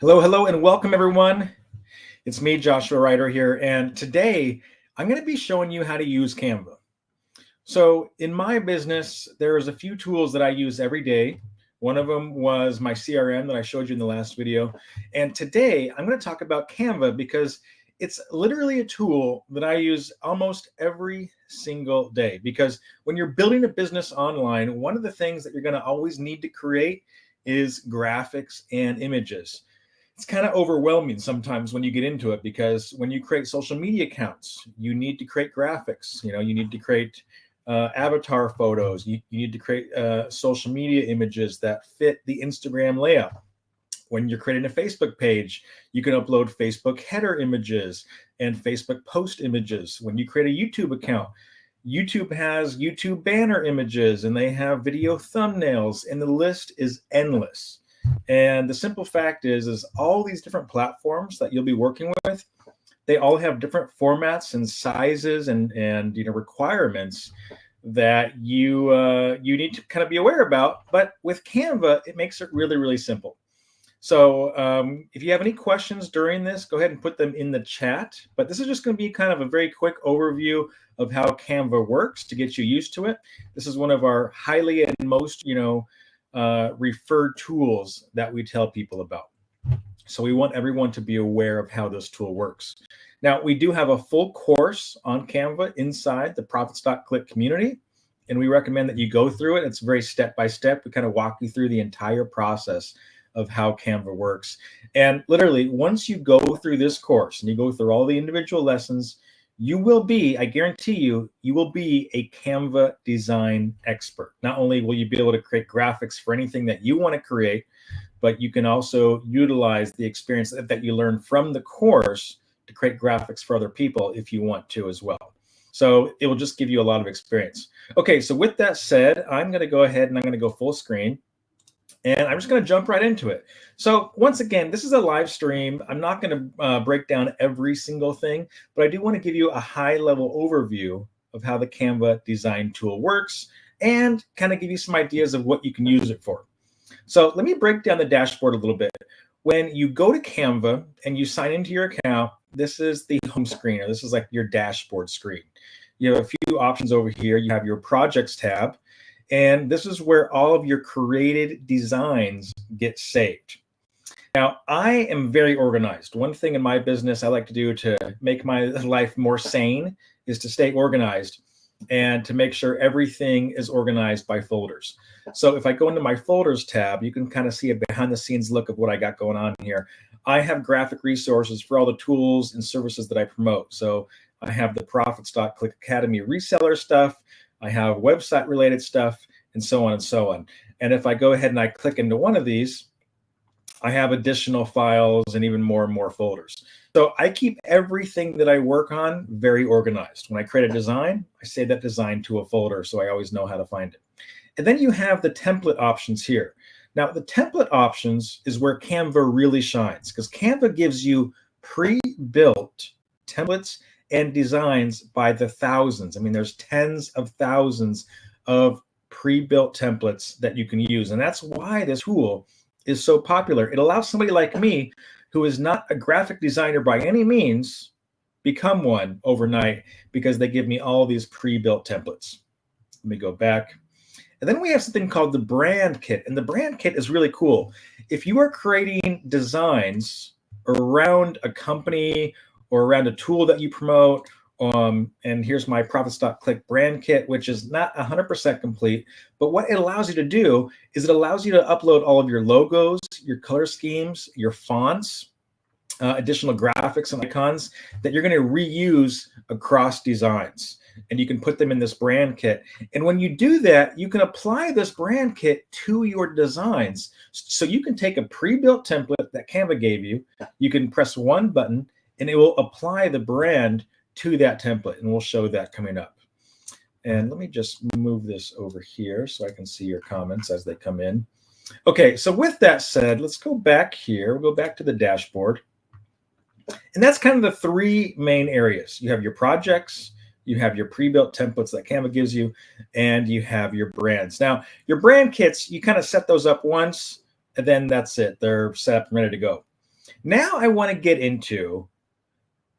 Hello, and welcome everyone. It's me, Joshua Ryder here, and today I'm going to be showing you how to use Canva. So in my business, there's a few tools that I use every day. One of them was my CRM that I showed you in the last video. And today I'm going to talk about Canva because it's literally a tool that I use almost every single day. Because when you're building a business online, one of the things that you're going to always need to create is graphics and images. It's kind of overwhelming sometimes when you get into it, because when you create social media accounts, you need to create graphics. You need to create avatar photos. You need to create social media images that fit the Instagram layout. When you're creating a Facebook page, you can upload Facebook header images and Facebook post images. When you create a YouTube account, YouTube has YouTube banner images and they have video thumbnails, and the list is endless. And the simple fact is all these different platforms that you'll be working with, they all have different formats and sizes and requirements that you need to kind of be aware about. But with Canva, it makes it really, really simple. So if you have any questions during this, go ahead and put them in the chat. But this is just going to be kind of a very quick overview of how Canva works to get you used to it. This is one of our highly and most, referred tools that we tell people about. So we want everyone to be aware of how this tool works. Now, we do have a full course on Canva inside the Profits.Click community, and we recommend that you go through it. It's very step-by-step. We kind of walk you through the entire process of how Canva works. And literally, once you go through this course and you go through all the individual lessons, you will be, I guarantee you, you will be a Canva design expert. Not only will you be able to create graphics for anything that you want to create, but you can also utilize the experience that you learn from the course to create graphics for other people if you want to as well. So it will just give you a lot of experience. Okay, so with that said, I'm going to go ahead and I'm going to go full screen. And I'm just going to jump right into it. So once again, this is a live stream. I'm not going to break down every single thing, but I do want to give you a high-level overview of how the Canva design tool works and kind of give you some ideas of what you can use it for. So let me break down the dashboard a little bit. When you go to Canva and you sign into your account, this is the home screen, or this is like your dashboard screen. You have a few options over here. You have your projects tab. And this is where all of your created designs get saved. Now, I am very organized. One thing in my business I like to do to make my life more sane is to stay organized and to make sure everything is organized by folders. So if I go into my folders tab, you can kind of see a behind the scenes look of what I got going on here. I have graphic resources for all the tools and services that I promote. So I have the Profits.Click Academy reseller stuff. I have website related stuff, and so on and so on. And if I go ahead and I click into one of these, I have additional files and even more folders. So I keep everything that I work on very organized. When I create a design, I save that design to a folder so I always know how to find it. And then you have the template options here. Now, the template options is where Canva really shines, because Canva gives you pre-built templates and designs by the thousands. I mean, there's tens of thousands of pre-built templates that you can use. And that's why this tool is so popular. It allows somebody like me, who is not a graphic designer by any means, become one overnight, because they give me all these pre-built templates. Let me go back. And then we have something called the brand kit. And the brand kit is really cool. If you are creating designs around a company or around a tool that you promote, and here's my Profits.Click brand kit, which is not 100% complete, but what it allows you to do is it allows you to upload all of your logos, your color schemes, your fonts, additional graphics and icons that you're going to reuse across designs. And you can put them in this brand kit. And when you do that, you can apply this brand kit to your designs. So you can take a pre-built template that Canva gave you, you can press one button, and it will apply the brand to that template, and we'll show that coming up. And let me just move this over here so I can see your comments as they come in. Okay, so with that said, let's go back here. We'll go back to the dashboard. And that's kind of the three main areas. You have your projects, you have your pre-built templates that Canva gives you, and you have your brands. Now, your brand kits, you kind of set those up once, and then that's it. They're set up and ready to go. Now I want to get into,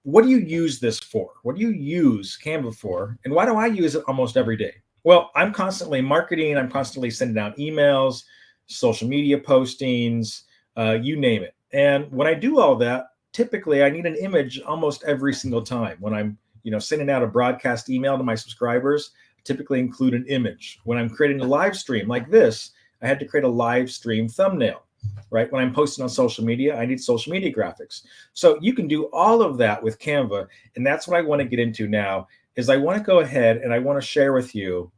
what do you use this for? What do you use Canva for? And why do I use it almost every day? Well, I'm constantly marketing. I'm constantly sending out emails, social media postings, you name it. And when I do all that, typically I need an image almost every single time. When I'm, sending out a broadcast email to my subscribers, I typically include an image. When I'm creating a live stream like this, I had to create a live stream thumbnail. Right? When I'm posting on social media, I need social media graphics. So you can do all of that with Canva. And that's what I want to get into now, is I want to go ahead and I want to share with you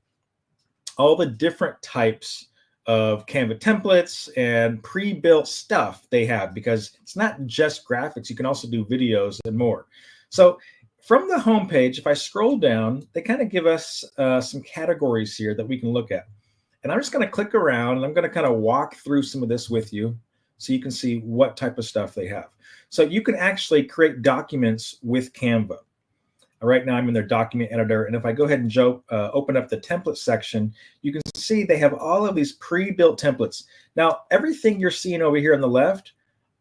all the different types of Canva templates and pre-built stuff they have, because it's not just graphics. You can also do videos and more. So from the homepage, if I scroll down, they kind of give us some categories here that we can look at. And I'm just going to click around and I'm going to kind of walk through some of this with you so you can see what type of stuff they have. So you can actually create documents with Canva. Right now I'm in their document editor. And if I go ahead and open up the template section, you can see they have all of these pre-built templates. Now, everything you're seeing over here on the left,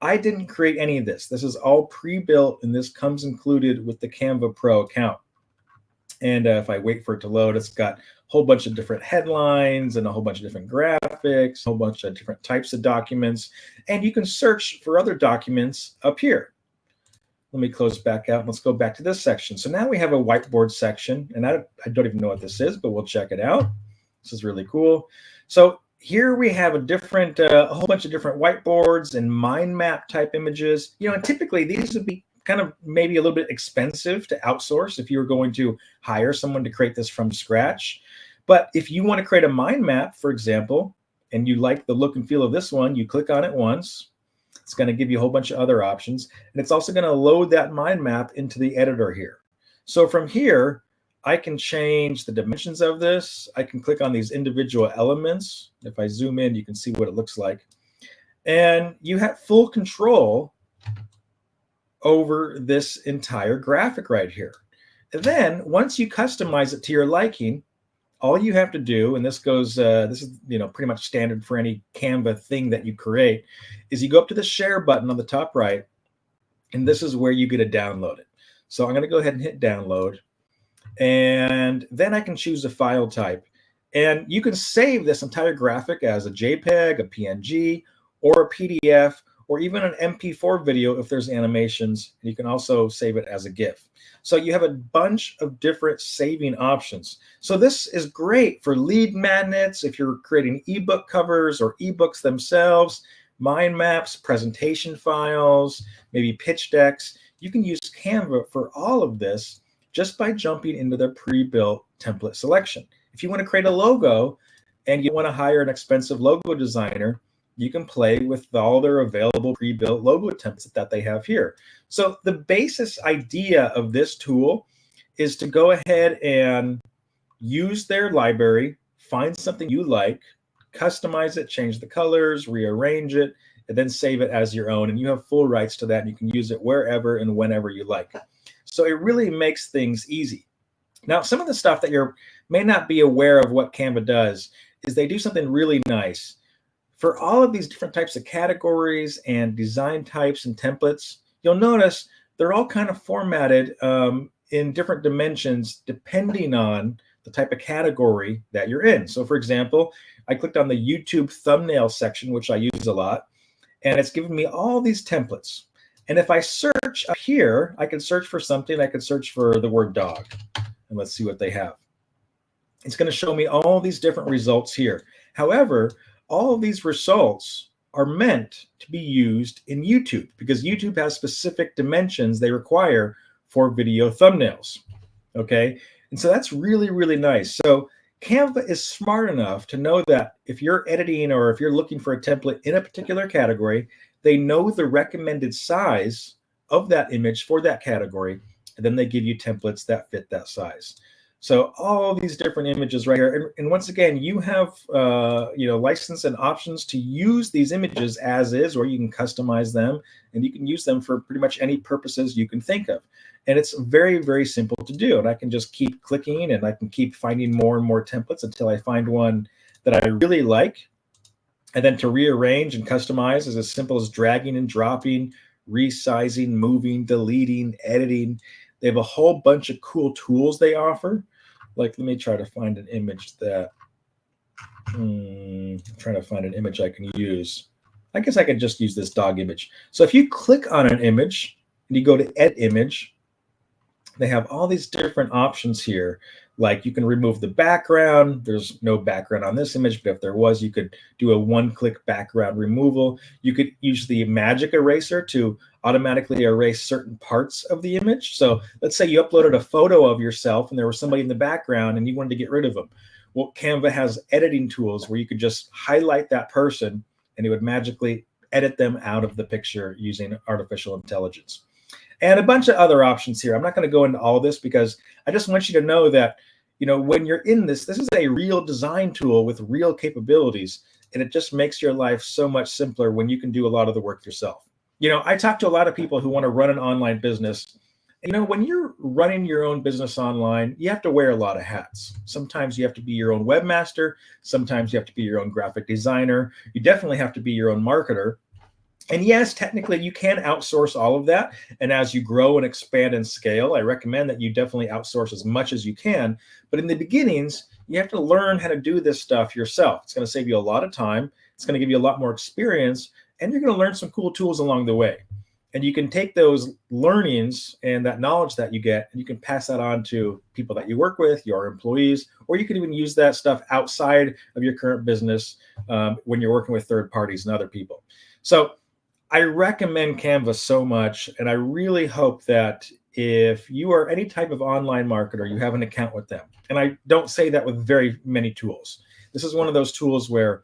I didn't create any of this. This is all pre-built, and this comes included with the Canva Pro account. And if I wait for it to load, it's got a whole bunch of different headlines and a whole bunch of different graphics, a whole bunch of different types of documents. And you can search for other documents up here. Let me close back out. Let's go back to this section. So now we have a whiteboard section, and I don't even know what this is, but we'll check it out. This is really cool. So here we have a whole bunch of different whiteboards and mind map type images. And typically these would be kind of maybe a little bit expensive to outsource if you were going to hire someone to create this from scratch. But if you want to create a mind map, for example, and you like the look and feel of this one, you click on it once. It's going to give you a whole bunch of other options. And it's also going to load that mind map into the editor here. So from here, I can change the dimensions of this. I can click on these individual elements. If I zoom in, you can see what it looks like. And you have full control over this entire graphic right here. And then once you customize it to your liking, all you have to do, and this is pretty much standard for any Canva thing that you create, is you go up to the share button on the top right, and this is where you get to download it. So I'm going to go ahead and hit download, and then I can choose a file type, and you can save this entire graphic as a JPEG, a PNG, or a PDF, or even an MP4 video if there's animations. You can also save it as a GIF. So you have a bunch of different saving options. So this is great for lead magnets, if you're creating ebook covers or ebooks themselves, mind maps, presentation files, maybe pitch decks. You can use Canva for all of this just by jumping into their pre-built template selection. If you want to create a logo and you want to hire an expensive logo designer, you can play with all their available pre-built logo templates that they have here. So the basis idea of this tool is to go ahead and use their library, find something you like, customize it, change the colors, rearrange it, and then save it as your own. And you have full rights to that, and you can use it wherever and whenever you like. So it really makes things easy. Now, some of the stuff that you may not be aware of what Canva does is they do something really nice. For all of these different types of categories and design types and templates, you'll notice they're all kind of formatted in different dimensions depending on the type of category that you're in. So for example, I clicked on the YouTube thumbnail section, which I use a lot, and it's given me all these templates. And if I search up here, I can search for something. I could search for the word dog, and let's see what they have. It's going to show me all these different results here. However, all of these results are meant to be used in YouTube because YouTube has specific dimensions they require for video thumbnails. Okay. And so that's really, really nice. So Canva is smart enough to know that if you're editing or if you're looking for a template in a particular category, they know the recommended size of that image for that category. And then they give you templates that fit that size. So all these different images right here. And once again, you have license and options to use these images as is, or you can customize them and you can use them for pretty much any purposes you can think of. And it's very, very simple to do. And I can just keep clicking and I can keep finding more and more templates until I find one that I really like. And then to rearrange and customize is as simple as dragging and dropping resizing, moving, deleting, editing. They have a whole bunch of cool tools they offer. Like, let me try to find an image that, I'm trying to find an image I can use. I guess I could just use this dog image. So if you click on an image and you go to edit image, they have all these different options here. Like, you can remove the background. There's no background on this image, but if there was, you could do a one-click background removal. You could use the magic eraser to automatically erase certain parts of the image. So let's say you uploaded a photo of yourself and there was somebody in the background and you wanted to get rid of them. Well, Canva has editing tools where you could just highlight that person and it would magically edit them out of the picture using artificial intelligence. And a bunch of other options here. I'm not going to go into all of this because I just want you to know that, when you're in this is a real design tool with real capabilities, and it just makes your life so much simpler when you can do a lot of the work yourself. I talk to a lot of people who want to run an online business. When you're running your own business online, you have to wear a lot of hats. Sometimes you have to be your own webmaster. Sometimes you have to be your own graphic designer. You definitely have to be your own marketer. And yes, technically you can outsource all of that. And as you grow and expand and scale, I recommend that you definitely outsource as much as you can. But in the beginnings, you have to learn how to do this stuff yourself. It's going to save you a lot of time. It's going to give you a lot more experience, and you're going to learn some cool tools along the way. And you can take those learnings and that knowledge that you get, and you can pass that on to people that you work with, your employees, or you can even use that stuff outside of your current business when you're working with third parties and other people. So I recommend Canva so much, and I really hope that if you are any type of online marketer, you have an account with them. And I don't say that with very many tools. This is one of those tools where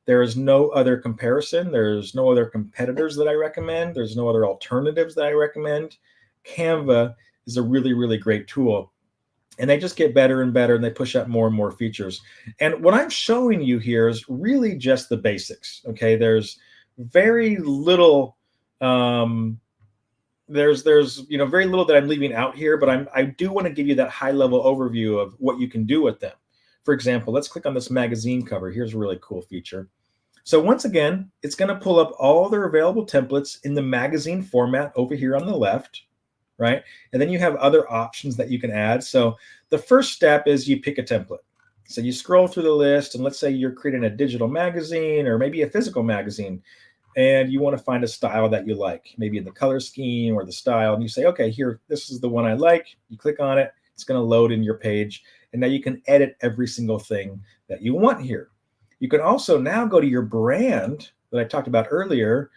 there is no other comparison. There's no other competitors that I recommend. There's no other alternatives that I recommend. Canva is a really, really great tool. And they just get better and better, and they push out more and more features. And what I'm showing you here is really just the basics. Okay, there's very little there's very little that I'm leaving out here, but I do want to give you that high level overview of what you can do with them. For example, let's click on this magazine cover. Here's a really cool feature. So once again, it's going to pull up all their available templates in the magazine format over here on the left, right? And then you have other options that you can add. So the first step is you pick a template. So you scroll through the list, and let's say you're creating a digital magazine or maybe a physical magazine, and you want to find a style that you like, maybe in the color scheme or the style, and you say, okay, here, this is the one I like. You click on it, it's going to load in your page, and now you can edit every single thing that you want here. You can also now go to your brand that I talked about earlier,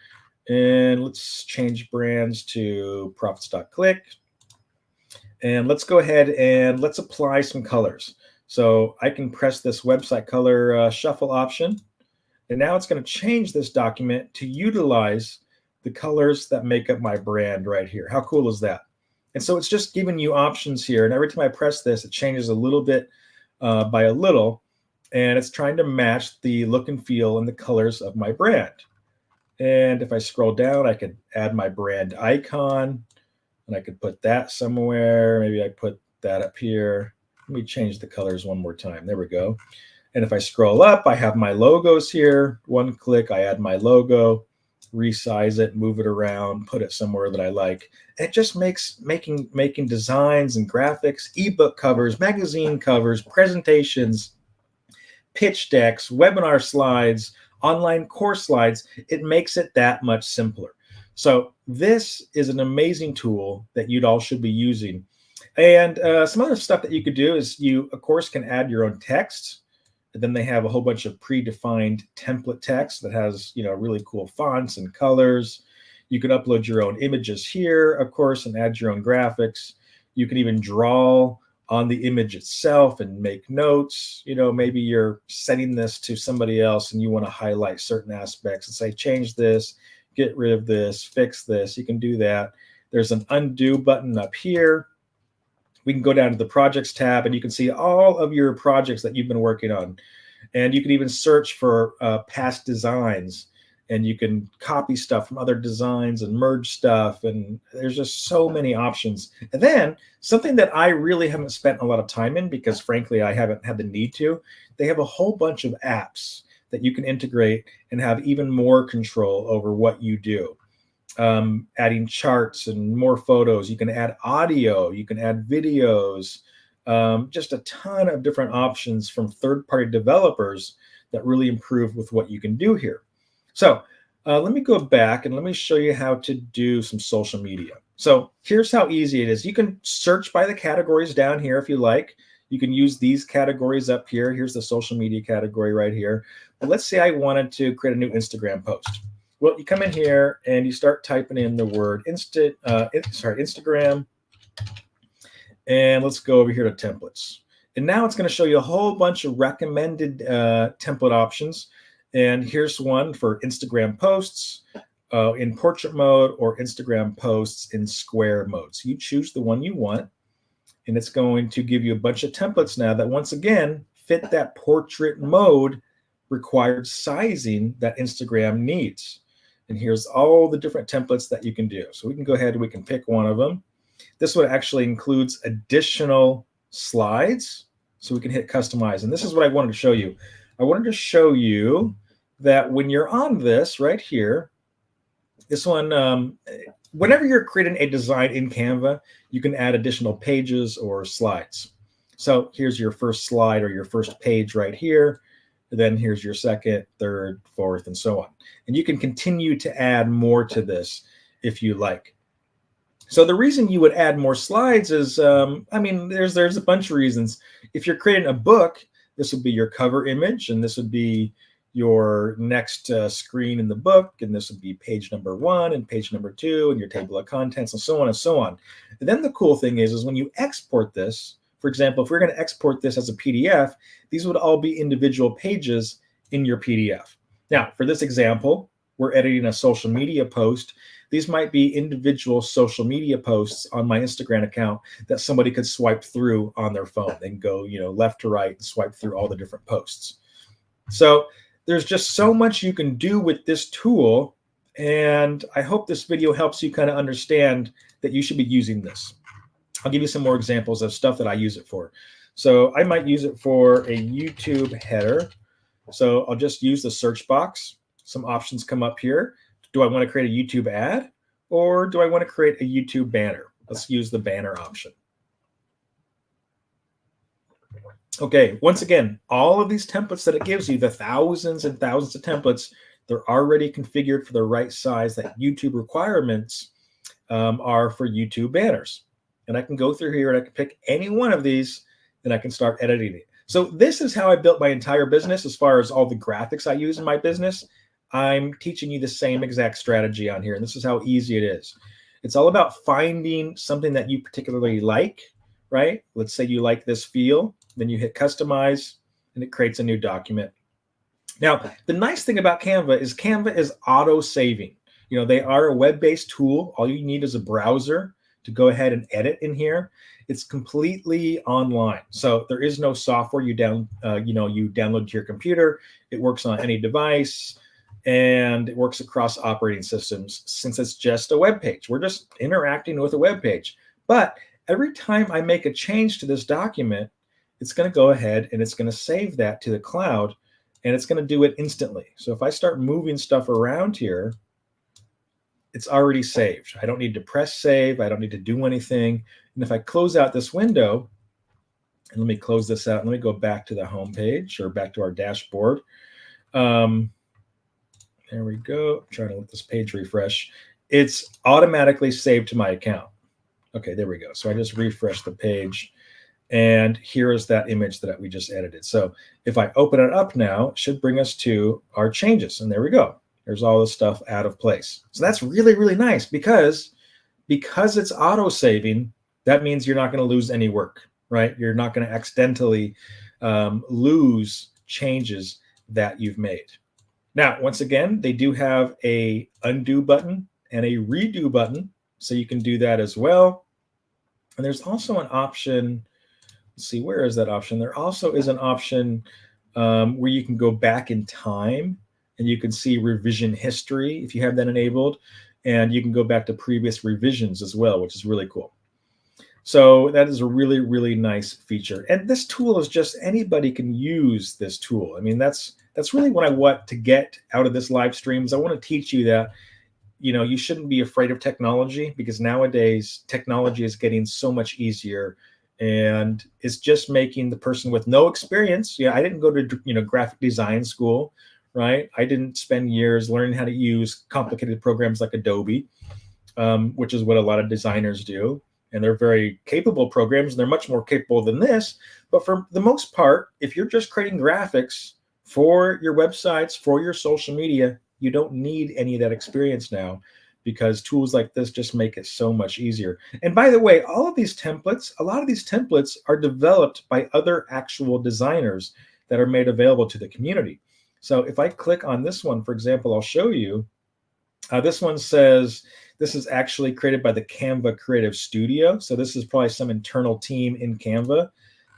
and let's change brands to Profits.click, and let's go ahead and let's apply some colors. So I can press this website color shuffle option, and now it's going to change this document to utilize the colors that make up my brand right here. How cool is that? And so it's just giving you options here. And every time I press this, it changes a little bit by a little. And it's trying to match the look and feel and the colors of my brand. And if I scroll down, I could add my brand icon. And I could put that somewhere. Maybe I put that up here. Let me change the colors one more time. There we go. And if I scroll up, I have my logos here. One click, I add my logo, resize it, move it around, put it somewhere that I like. It just makes making designs and graphics, ebook covers, magazine covers, presentations, pitch decks, webinar slides, online course slides. It makes it that much simpler. So this is an amazing tool that you'd all should be using. And some other stuff that you could do is you, of course, can add your own text. And then they have a whole bunch of predefined template text that has, really cool fonts and colors. You can upload your own images here, of course, and add your own graphics. You can even draw on the image itself and make notes. Maybe you're sending this to somebody else and you want to highlight certain aspects and say, change this, get rid of this, fix this. You can do that. There's an undo button up here. We can go down to the projects tab, and you can see all of your projects that you've been working on. And you can even search for past designs, and you can copy stuff from other designs and merge stuff. And there's just so many options. And then something that I really haven't spent a lot of time in because frankly, I haven't had the need to, they have a whole bunch of apps that you can integrate and have even more control over what you do. adding charts and more photos. You can add audio, you can add videos, just a ton of different options from third-party developers that really improve with what you can do here. So let me go back and let me show you how to do some social media. So here's how easy it is. You can search by the categories down here if you like. You can use these categories up here. Here's the social media category right here. But let's say I wanted to create a new Instagram post. Well, you come in here and you start typing in the word Instagram, and let's go over here to templates. And now it's going to show you a whole bunch of recommended template options. And here's one for Instagram posts in portrait mode or Instagram posts in square mode. So you choose the one you want, and it's going to give you a bunch of templates now that once again fit that portrait mode required sizing that Instagram needs. And here's all the different templates that you can do. So we can go ahead and we can pick one of them. This one actually includes additional slides. So we can hit customize. And this is what I wanted to show you. I wanted to show you that when you're on this right here, this one, whenever you're creating a design in Canva, you can add additional pages or slides. So here's your first slide or your first page right here. Then here's your second, third, fourth, and so on. And you can continue to add more to this if you like. So the reason you would add more slides is, I mean, there's a bunch of reasons. If you're creating a book, this would be your cover image, and this would be your next screen in the book, and this would be page number 1 and page number 2 and your table of contents and so on and so on. And then the cool thing is when you export this, for example, if we're going to export this as a PDF, these would all be individual pages in your PDF. Now, for this example, we're editing a social media post. These might be individual social media posts on my Instagram account that somebody could swipe through on their phone. They can go, left to right and swipe through all the different posts. So there's just so much you can do with this tool. And I hope this video helps you kind of understand that you should be using this. I'll give you some more examples of stuff that I use it for. So I might use it for a YouTube header. So I'll just use the search box. Some options come up here. Do I want to create a YouTube ad or do I want to create a YouTube banner? Let's use the banner option. Okay, once again, all of these templates that it gives you, the thousands and thousands of templates, they're already configured for the right size that YouTube requirements are for YouTube banners. And I can go through here and I can pick any one of these and I can start editing it. So this is how I built my entire business as far as all the graphics I use in my business. I'm teaching you the same exact strategy on here. And this is how easy it is. It's all about finding something that you particularly like, right? Let's say you like this feel, then you hit customize and it creates a new document. Now, the nice thing about Canva is auto-saving. They are a web-based tool. All you need is a browser to go ahead and edit in here. It's completely online. So there is no software you download to your computer. It works on any device and it works across operating systems since it's just a web page. We're just interacting with a web page. But every time I make a change to this document, it's going to go ahead and it's going to save that to the cloud and it's going to do it instantly. So if I start moving stuff around here, it's already saved. I don't need to press save. I don't need to do anything. And if I close out this window, and let me close this out, and let me go back to the home page or back to our dashboard. There we go. I'm trying to let this page refresh. It's automatically saved to my account. Okay, there we go. So I just refreshed the page. And here is that image that we just edited. So if I open it up now, it should bring us to our changes. And there we go. There's all this stuff out of place. So that's really, really nice because it's auto-saving, that means you're not going to lose any work, right? You're not going to accidentally lose changes that you've made. Now, once again, they do have a undo button and a redo button, so you can do that as well. And there's also an option, let's see, where is that option? There also is an option where you can go back in time and you can see revision history if you have that enabled. And you can go back to previous revisions as well, which is really cool. So that is a really, really nice feature. And this tool is just, anybody can use this tool. I mean, that's really what I want to get out of this live stream is I want to teach you that you shouldn't be afraid of technology, because nowadays technology is getting so much easier, and it's just making the person with no experience. Yeah, I didn't go to graphic design school, right? I didn't spend years learning how to use complicated programs like Adobe, which is what a lot of designers do. And they're very capable programs, and they're much more capable than this. But for the most part, if you're just creating graphics for your websites, for your social media, you don't need any of that experience now, because tools like this just make it so much easier. And by the way, a lot of these templates are developed by other actual designers that are made available to the community. So if I click on this one, for example, I'll show you. This one says this is actually created by the Canva Creative Studio. So this is probably some internal team in Canva.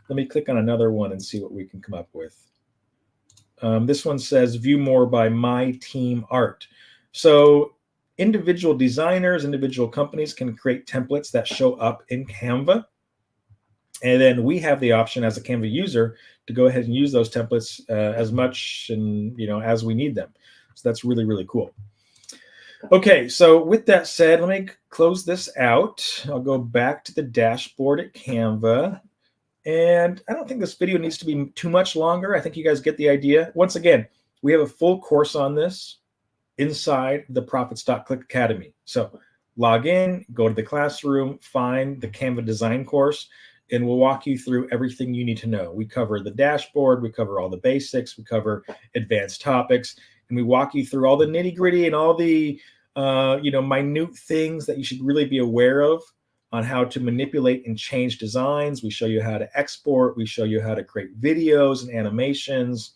Let me click on another one and see what we can come up with. This one says view more by My Team Art. So individual designers, individual companies can create templates that show up in Canva. And then we have the option as a Canva user to go ahead and use those templates as much and as we need them. So that's really, really cool. Okay, so with that said, let me close this out. I'll go back to the dashboard at Canva. And I don't think this video needs to be too much longer. I think you guys get the idea. Once again, we have a full course on this inside the Profits.Click Academy. So log in, go to the classroom, find the Canva design course, and we'll walk you through everything you need to know. We cover the dashboard, we cover all the basics, we cover advanced topics, and we walk you through all the nitty-gritty and all the minute things that you should really be aware of on how to manipulate and change designs. We show you how to export, we show you how to create videos and animations,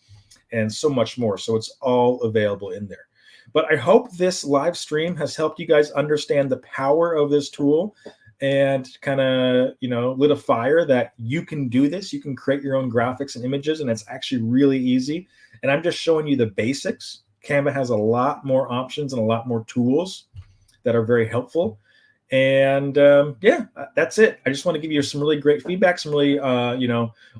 and so much more. So it's all available in there. But I hope this live stream has helped you guys understand the power of this tool and kind of, lit a fire that you can do this. You can create your own graphics and images, and it's actually really easy. And I'm just showing you the basics. Canva has a lot more options and a lot more tools that are very helpful. And yeah, that's it. I just want to give you some really great feedback, some really,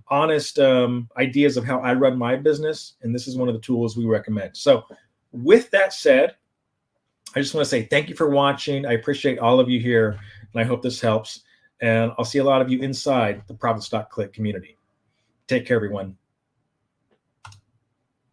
honest ideas of how I run my business. And this is one of the tools we recommend. So with that said, I just want to say thank you for watching. I appreciate all of you here, and I hope this helps. And I'll see a lot of you inside the Profits.Click community. Take care, everyone.